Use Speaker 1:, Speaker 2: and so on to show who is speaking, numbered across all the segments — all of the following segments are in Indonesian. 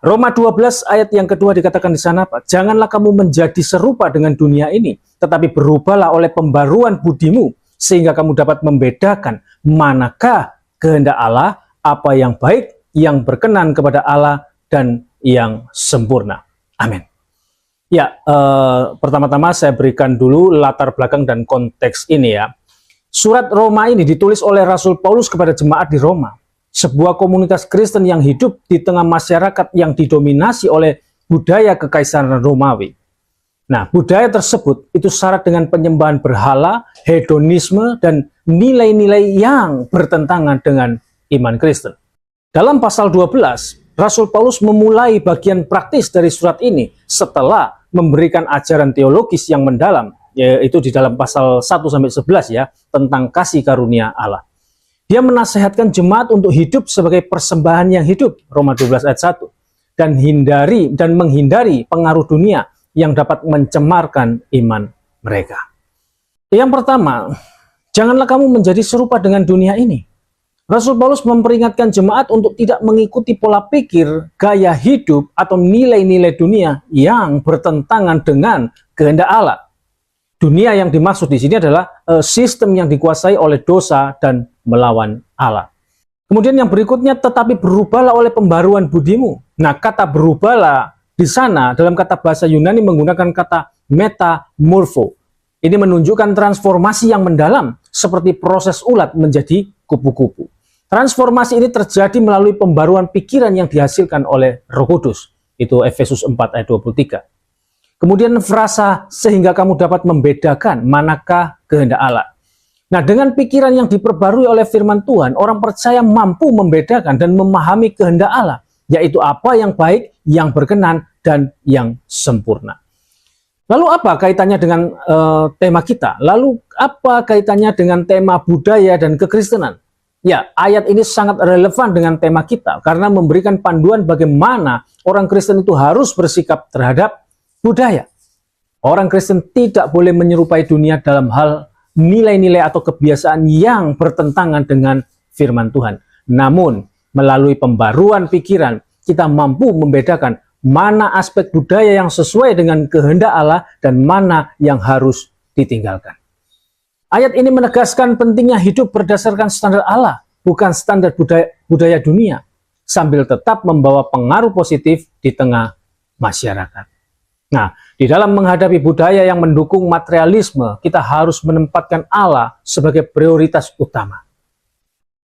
Speaker 1: Roma 12 ayat yang kedua dikatakan di sana, Pak, janganlah kamu menjadi serupa dengan dunia ini, tetapi berubahlah oleh pembaruan budimu, sehingga kamu dapat membedakan manakah kehendak Allah, apa yang baik, yang berkenan kepada Allah, dan yang sempurna. Amin. Ya, pertama-tama saya berikan dulu latar belakang dan konteks ini ya. Surat Roma ini ditulis oleh Rasul Paulus kepada jemaat di Roma, sebuah komunitas Kristen yang hidup di tengah masyarakat yang didominasi oleh budaya kekaisaran Romawi. Nah, budaya tersebut itu syarat dengan penyembahan berhala, hedonisme, dan nilai-nilai yang bertentangan dengan iman Kristen. Dalam pasal 12, Rasul Paulus memulai bagian praktis dari surat ini setelah memberikan ajaran teologis yang mendalam, yaitu di dalam pasal 1-11 ya, tentang kasih karunia Allah. Dia menasehatkan jemaat untuk hidup sebagai persembahan yang hidup, Roma 12 ayat 1, dan menghindari pengaruh dunia yang dapat mencemarkan iman mereka. Yang pertama, janganlah kamu menjadi serupa dengan dunia ini. Rasul Paulus memperingatkan jemaat untuk tidak mengikuti pola pikir, gaya hidup, atau nilai-nilai dunia yang bertentangan dengan kehendak Allah. Dunia yang dimaksud di sini adalah sistem yang dikuasai oleh dosa dan melawan Allah. Kemudian yang berikutnya, tetapi berubahlah oleh pembaruan budimu. Nah, kata berubahlah di sana dalam kata bahasa Yunani menggunakan kata metamorpho. Ini menunjukkan transformasi yang mendalam, seperti proses ulat menjadi kupu-kupu. Transformasi ini terjadi melalui pembaruan pikiran yang dihasilkan oleh Roh Kudus. Itu Efesus 4 ayat 23. Kemudian frasa sehingga kamu dapat membedakan manakah kehendak Allah. Nah, dengan pikiran yang diperbarui oleh firman Tuhan, orang percaya mampu membedakan dan memahami kehendak Allah, yaitu apa yang baik, yang berkenan, dan yang sempurna. Lalu apa kaitannya dengan tema kita? Lalu apa kaitannya dengan tema budaya dan kekristenan? Ya, ayat ini sangat relevan dengan tema kita karena memberikan panduan bagaimana orang Kristen itu harus bersikap terhadap budaya. Orang Kristen tidak boleh menyerupai dunia dalam hal nilai-nilai atau kebiasaan yang bertentangan dengan firman Tuhan. Namun, melalui pembaruan pikiran, kita mampu membedakan mana aspek budaya yang sesuai dengan kehendak Allah dan mana yang harus ditinggalkan. Ayat ini menegaskan pentingnya hidup berdasarkan standar Allah, bukan standar budaya dunia, sambil tetap membawa pengaruh positif di tengah masyarakat. Nah, di dalam menghadapi budaya yang mendukung materialisme, kita harus menempatkan Allah sebagai prioritas utama.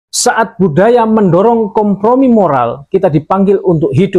Speaker 1: Saat budaya mendorong kompromi moral, kita dipanggil untuk hidup